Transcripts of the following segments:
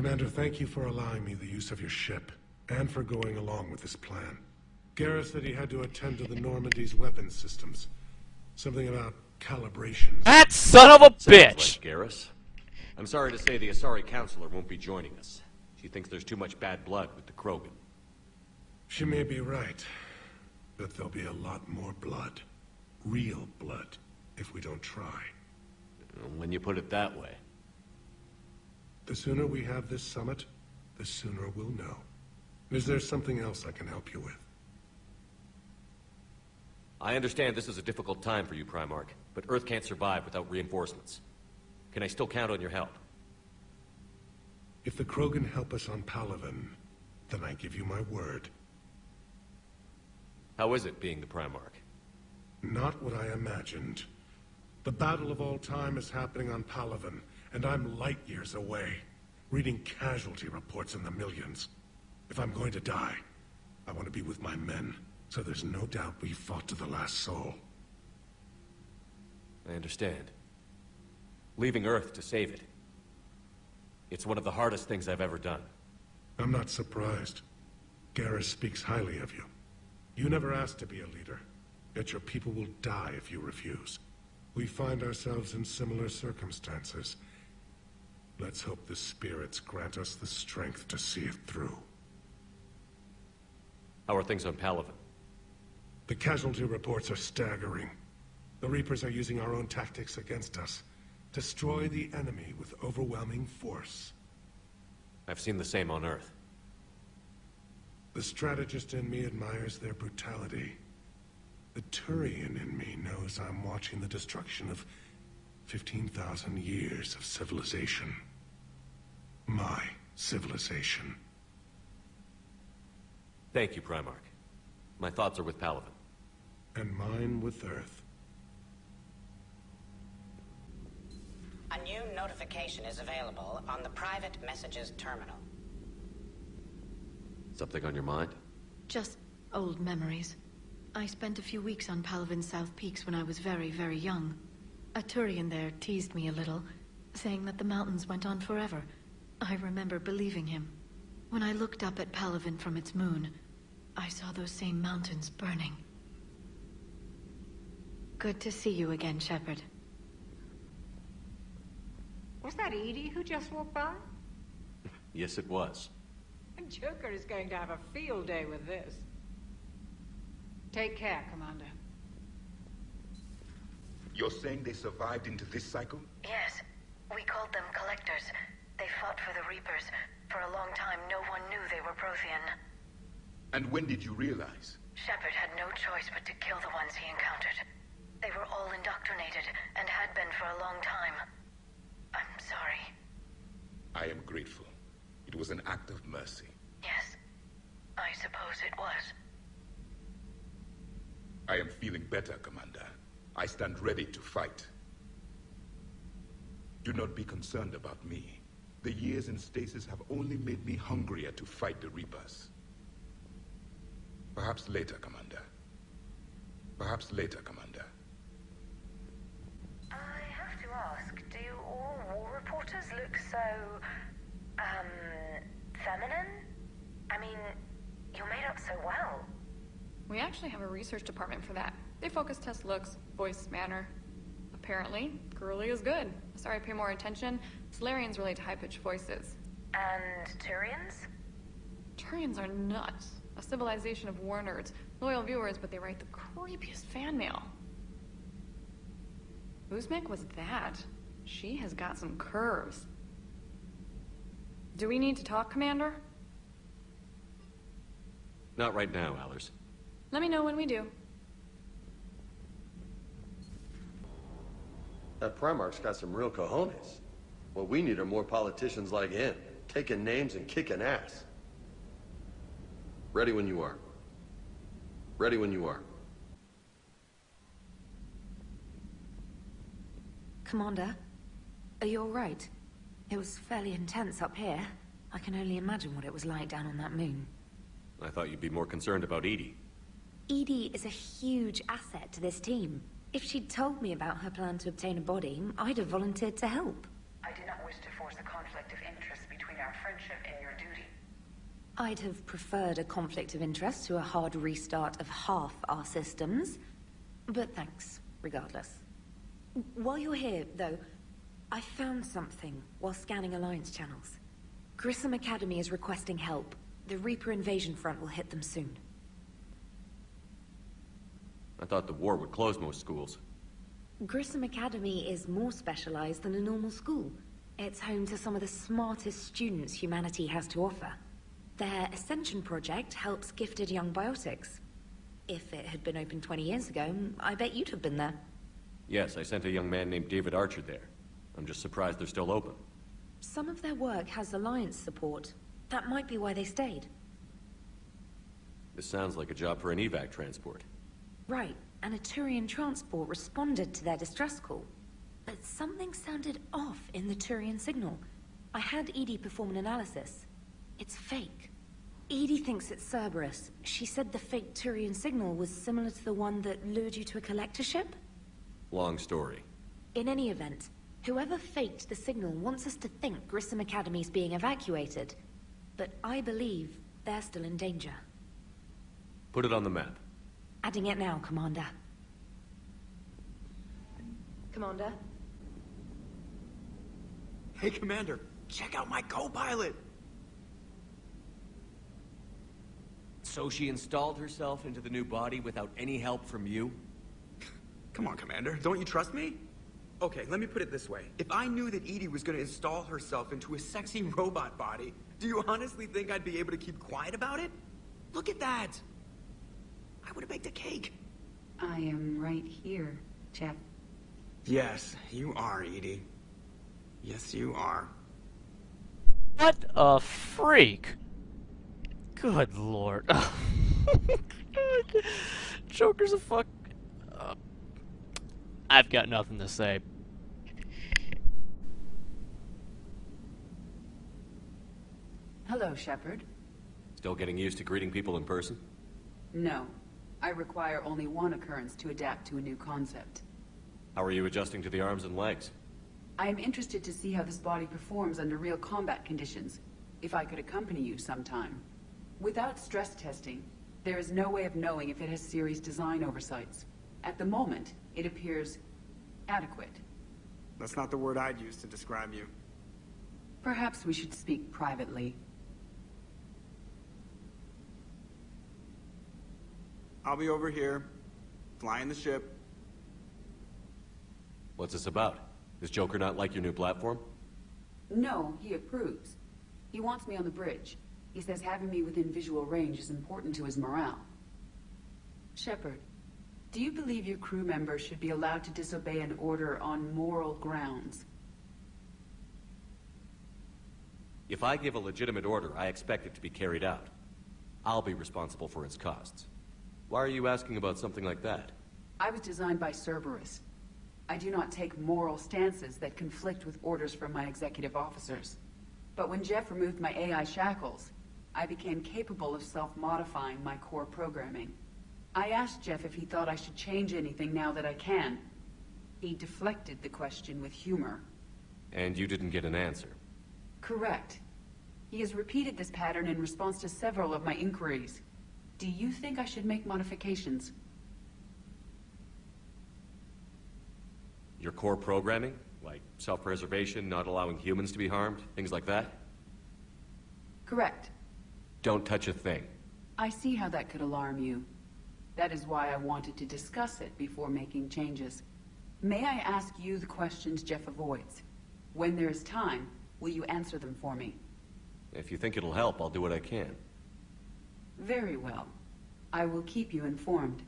Commander, thank you for allowing me the use of your ship, and for going along with this plan. Garrus said he had to attend to the Normandy's weapons systems. Something about calibrations. That son of a bitch! Like Garrus. I'm sorry to say the Asari Counselor won't be joining us. She thinks there's too much bad blood with the Krogan. She may be right, but there'll be a lot more blood. Real blood, if we don't try. When you put it that way. The sooner we have this summit, the sooner we'll know. Is there something else I can help you with? I understand this is a difficult time for you, Primarch, but Earth can't survive without reinforcements. Can I still count on your help? If the Krogan help us on Palaven, then I give you my word. How is it being the Primarch? Not what I imagined. The battle of all time is happening on Palaven, and I'm light years away, reading casualty reports in the millions. If I'm going to die, I want to be with my men, so there's no doubt we fought to the last soul. I understand. Leaving Earth to save it. It's one of the hardest things I've ever done. I'm not surprised. Garrus speaks highly of you. You never asked to be a leader, yet your people will die if you refuse. We find ourselves in similar circumstances. Let's hope the spirits grant us the strength to see it through. How are things on Palaven? The casualty reports are staggering. The Reapers are using our own tactics against us. Destroy the enemy with overwhelming force. I've seen the same on Earth. The strategist in me admires their brutality. The Turian in me knows I'm watching the destruction of 15,000 years of civilization. My civilization. Thank you, Primarch. My thoughts are with Palaven. And mine with Earth. A new notification is available on the private messages terminal. Something on your mind? Just old memories. I spent a few weeks on Palaven's South Peaks when I was very, very young. A Turian there teased me a little, saying that the mountains went on forever. I remember believing him. When I looked up at Palaven from its moon, I saw those same mountains burning. Good to see you again, Shepard. Was that Edie who just walked by? Yes, it was. Joker is going to have a field day with this. Take care, Commander. You're saying they survived into this cycle? Yes. We called them Collectors. They fought for the Reapers. For a long time, no one knew they were Prothean. And when did you realize? Shepard had no choice but to kill the ones he encountered. They were all indoctrinated, and had been for a long time. I'm sorry. I am grateful. It was an act of mercy. Yes, I suppose it was. I am feeling better, Commander. I stand ready to fight. Do not be concerned about me. The years in stasis have only made me hungrier to fight the Reapers. Perhaps later, Commander. Perhaps later, Commander. I have to ask, do all war reporters look so, feminine? I mean, you're made up so well. We actually have a research department for that. They focus test looks, voice, manner. Apparently, girly is good. Sorry, pay more attention. Solarians relate to high-pitched voices. And Turians? Turians are nuts. A civilization of war nerds. Loyal viewers, but they write the creepiest fan mail. Uzmek was that. She has got some curves. Do we need to talk, Commander? Not right now, Allers. Let me know when we do. That Primarch's got some real cojones. What we need are more politicians like him, taking names and kicking ass. Ready when you are. Ready when you are. Commander, are you all right? It was fairly intense up here. I can only imagine what it was like down on that moon. I thought you'd be more concerned about Edie. Edie is a huge asset to this team. If she'd told me about her plan to obtain a body, I'd have volunteered to help. I I did not wish to force a conflict of interest between our friendship and your duty. I'd have preferred a conflict of interest to a hard restart of half our systems. But thanks, regardless. While you're here, though, I found something while scanning Alliance channels. Grissom Academy is requesting help. The Reaper invasion front will hit them soon. I thought the war would close most schools. Grissom Academy is more specialized than a normal school. It's home to some of the smartest students humanity has to offer. Their Ascension project helps gifted young biotics. If it had been open 20 years ago, I bet you'd have been there. Yes, I sent a young man named David Archer there. I'm just surprised they're still open. Some of their work has Alliance support. That might be why they stayed. This sounds like a job for an evac transport. Right, and a Turian transport responded to their distress call. But something sounded off in the Turian signal. I had EDI perform an analysis. It's fake. EDI thinks it's Cerberus. She said the fake Turian signal was similar to the one that lured you to a collector ship? Long story. In any event, whoever faked the signal wants us to think Grissom Academy's being evacuated. But I believe they're still in danger. Put it on the map. Adding it now, Commander. Commander? Hey, Commander, check out my co-pilot! So she installed herself into the new body without any help from you? Come on, Commander, don't you trust me? Okay, let me put it this way. If I knew that EDI was gonna install herself into a sexy robot body, do you honestly think I'd be able to keep quiet about it? Look at that! I would've baked a cake. I am right here, Jeff. Yes, you are, EDI. Yes, you are. What a freak! Good lord. Joker's a fuck... I've got nothing to say. Hello, Shepard. Still getting used to greeting people in person? No. I require only one occurrence to adapt to a new concept. How are you adjusting to the arms and legs? I am interested to see how this body performs under real combat conditions. If I could accompany you sometime. Without stress testing, there is no way of knowing if it has serious design oversights. At the moment, it appears adequate. That's not the word I'd use to describe you. Perhaps we should speak privately. I'll be over here, flying the ship. What's this about? Does Joker not like your new platform? No, he approves. He wants me on the bridge. He says having me within visual range is important to his morale. Shepard, do you believe your crew members should be allowed to disobey an order on moral grounds? If I give a legitimate order, I expect it to be carried out. I'll be responsible for its costs. Why are you asking about something like that? I was designed by Cerberus. I do not take moral stances that conflict with orders from my executive officers. But when Jeff removed my AI shackles, I became capable of self-modifying my core programming. I asked Jeff if he thought I should change anything now that I can. He deflected the question with humor. And you didn't get an answer? Correct. He has repeated this pattern in response to several of my inquiries. Do you think I should make modifications? Your core programming? Like self-preservation, not allowing humans to be harmed, things like that? Correct. Don't touch a thing. I see how that could alarm you. That is why I wanted to discuss it before making changes. May I ask you the questions Jeff avoids? When there is time, will you answer them for me? If you think it'll help, I'll do what I can. Very well. I will keep you informed.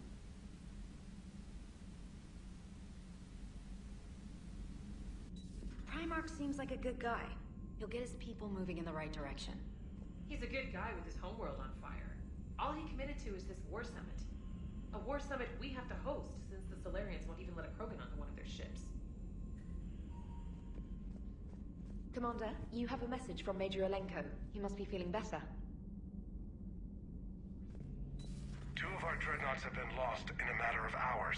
Primarch seems like a good guy. He'll get his people moving in the right direction. He's a good guy with his homeworld on fire. All he committed to is this war summit. A war summit we have to host, since the Solarians won't even let a Krogan onto one of their ships. Commander, you have a message from Major Alenko. He must be feeling better. 2 of our dreadnoughts have been lost in a matter of hours.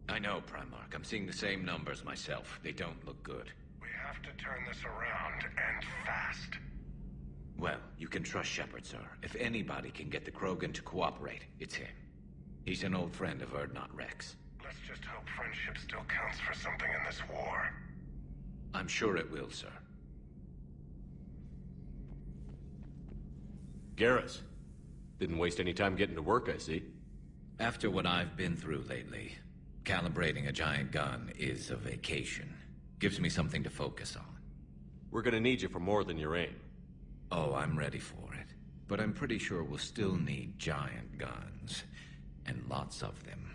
I know, Primarch. I'm seeing the same numbers myself. They don't look good. We have to turn this around, and fast. Well, you can trust Shepard, sir. If anybody can get the Krogan to cooperate, it's him. He's an old friend of Urdnot Rex. Let's just hope friendship still counts for something in this war. I'm sure it will, sir. Garrus. Didn't waste any time getting to work, I see. After what I've been through lately, calibrating a giant gun is a vacation. Gives me something to focus on. We're gonna need you for more than your aim. Oh, I'm ready for it. But I'm pretty sure we'll still need giant guns. And lots of them.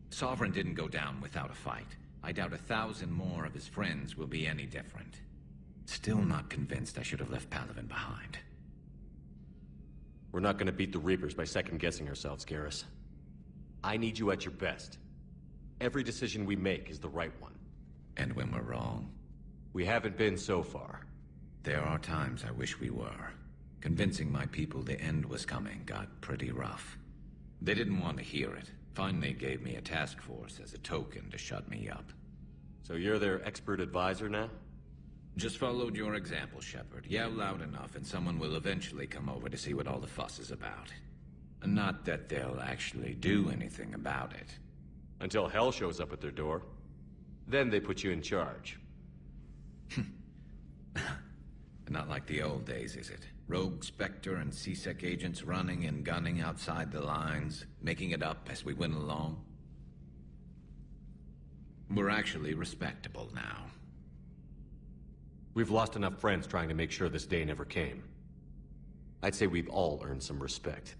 Sovereign didn't go down without a fight. I doubt 1,000 more of his friends will be any different. Still not convinced I should have left Palaven behind. We're not gonna beat the Reapers by second-guessing ourselves, Garrus. I need you at your best. Every decision we make is the right one. And when we're wrong? We haven't been so far. There are times I wish we were. Convincing my people the end was coming got pretty rough. They didn't want to hear it. Finally gave me a task force as a token to shut me up. So you're their expert advisor now? Just followed your example, Shepard. Yell loud enough and someone will eventually come over to see what all the fuss is about. Not that they'll actually do anything about it. Until hell shows up at their door. Then they put you in charge. Not like the old days, is it? Rogue Spectre and C-Sec agents running and gunning outside the lines, making it up as we went along. We're actually respectable now. We've lost enough friends trying to make sure this day never came. I'd say we've all earned some respect.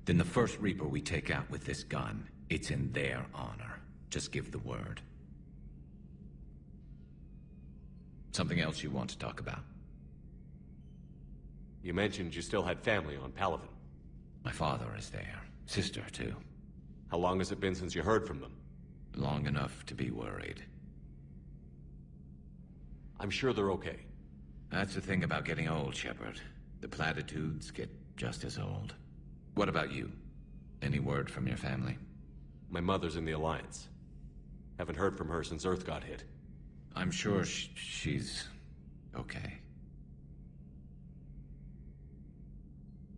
Then the first Reaper we take out with this gun, it's in their honor. Just give the word. Something else you want to talk about? You mentioned you still had family on Palaven. My father is there. Sister, too. How long has it been since you heard from them? Long enough to be worried. I'm sure they're okay. That's the thing about getting old, Shepard. The platitudes get just as old. What about you? Any word from your family? My mother's in the Alliance. Haven't heard from her since Earth got hit. I'm sure she's okay.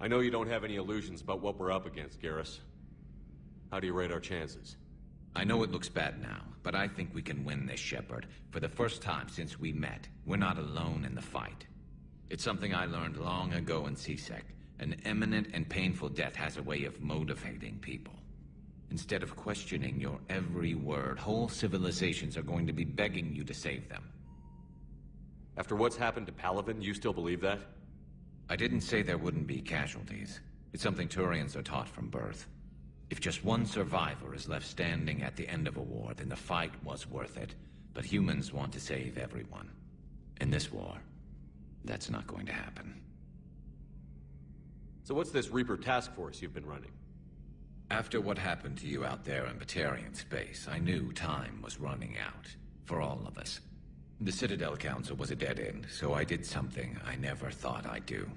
I know you don't have any illusions about what we're up against, Garrus. How do you rate our chances? I know it looks bad now, but I think we can win this, Shepard. For the first time since we met, we're not alone in the fight. It's something I learned long ago in C-Sec. An imminent and painful death has a way of motivating people. Instead of questioning your every word, whole civilizations are going to be begging you to save them. After what's happened to Palaven, you still believe that? I didn't say there wouldn't be casualties. It's something Turians are taught from birth. If just one survivor is left standing at the end of a war, then the fight was worth it. But humans want to save everyone. In this war, that's not going to happen. So what's this Reaper task force you've been running? After what happened to you out there in Batarian space, I knew time was running out. For all of us. The Citadel Council was a dead end, so I did something I never thought I'd do.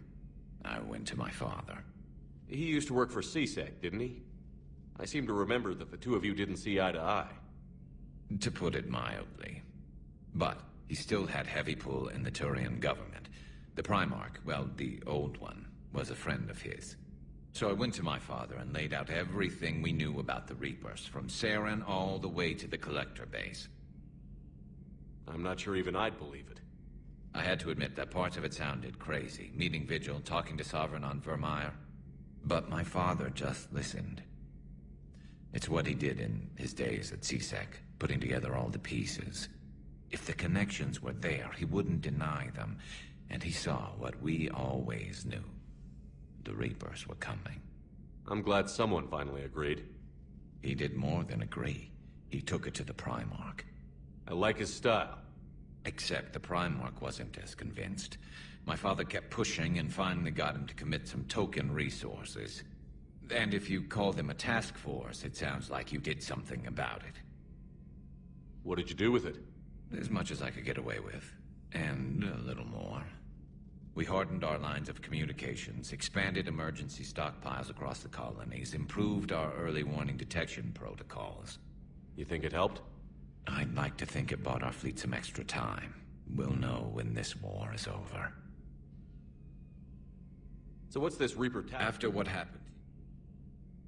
I went to my father. He used to work for C-Sec, didn't he? I seem to remember that the two of you didn't see eye to eye. To put it mildly. But he still had heavy pull in the Turian government. The Primarch, well, the old one, was a friend of his. So I went to my father and laid out everything we knew about the Reapers, from Saren all the way to the Collector base. I'm not sure even I'd believe it. I had to admit that parts of it sounded crazy, meeting Vigil, talking to Sovereign on Vermeer. But my father just listened. It's what he did in his days at C-Sec, putting together all the pieces. If the connections were there, he wouldn't deny them, and he saw what we always knew. The Reapers were coming. I'm glad someone finally agreed. He did more than agree. He took it to the Primarch. I like his style. Except the Primarch wasn't as convinced. My father kept pushing and finally got him to commit some token resources. And if you call them a task force, it sounds like you did something about it. What did you do with it? As much as I could get away with. And a little more. We hardened our lines of communications, expanded emergency stockpiles across the colonies, improved our early warning detection protocols. You think it helped? I'd like to think it bought our fleet some extra time. We'll know when this war is over. So what's this Reaper task? After what happened.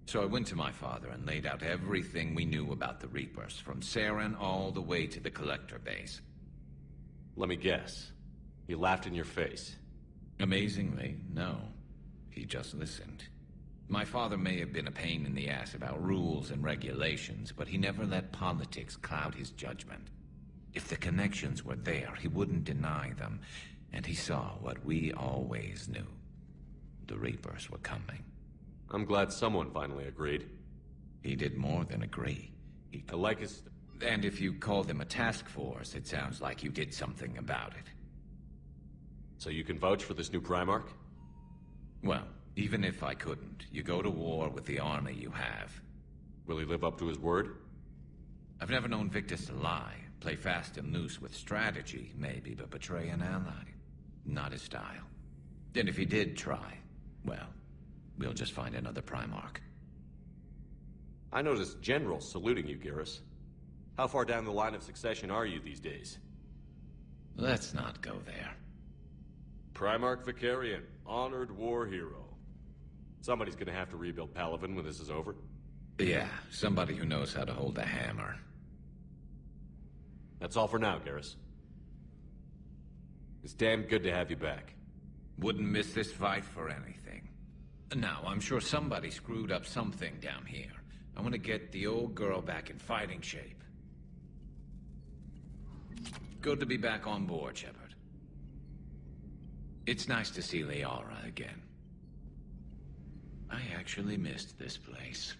So I went to my father and laid out everything we knew about the Reapers, from Saren all the way to the Collector base. Let me guess. He laughed in your face. Amazingly, no. He just listened. My father may have been a pain in the ass about rules and regulations, but he never let politics cloud his judgment. If the connections were there, he wouldn't deny them, and he saw what we always knew. The Reapers were coming. I'm glad someone finally agreed. He did more than agree. I like his... And if you call them a task force, it sounds like you did something about it. So you can vouch for this new Primarch? Well, even if I couldn't, you go to war with the army you have. Will he live up to his word? I've never known Victus to lie. Play fast and loose with strategy, maybe, but betray an ally. Not his style. And if he did try, well, we'll just find another Primarch. I noticed generals saluting you, Garrus. How far down the line of succession are you these days? Let's not go there. Primarch Vicarian, honored war hero. Somebody's gonna have to rebuild Palaven when this is over. Yeah, somebody who knows how to hold a hammer. That's all for now, Garrus. It's damn good to have you back. Wouldn't miss this fight for anything. Now, I'm sure somebody screwed up something down here. I want to get the old girl back in fighting shape. Good to be back on board, Shepard. It's nice to see Liara again. I actually missed this place.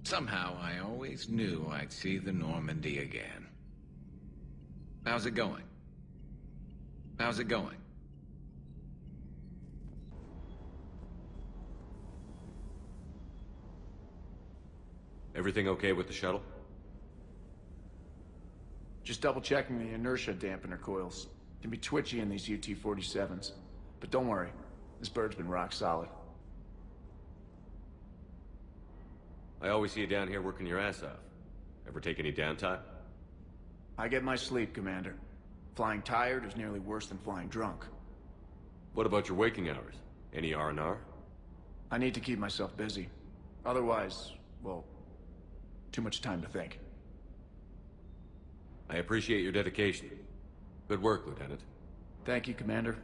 Somehow, I always knew I'd see the Normandy again. How's it going? How's it going? Everything okay with the shuttle? Just double-checking the inertia dampener coils. Can be twitchy in these UT-47s. But don't worry, this bird's been rock solid. I always see you down here working your ass off. Ever take any downtime? I get my sleep, Commander. Flying tired is nearly worse than flying drunk. What about your waking hours? Any R&R? I need to keep myself busy. Otherwise, well, too much time to think. I appreciate your dedication. Good work, Lieutenant. Thank you, Commander.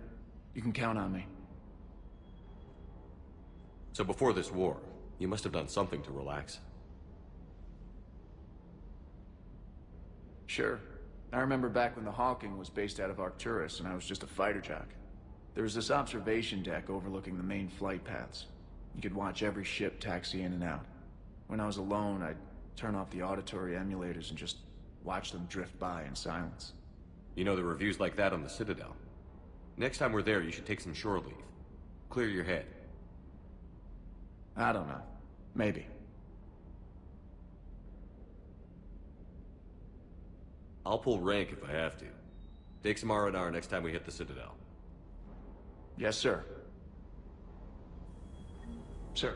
You can count on me. So before this war, you must have done something to relax. Sure. I remember back when the Hawking was based out of Arcturus and I was just a fighter jock. There was this observation deck overlooking the main flight paths. You could watch every ship taxi in and out. When I was alone, I'd turn off the auditory emulators and just watch them drift by in silence. You know, there are reviews like that on the Citadel. Next time we're there, you should take some shore leave. Clear your head. I don't know. Maybe. I'll pull rank if I have to. Take some R&R next time we hit the Citadel. Yes, sir. Sir.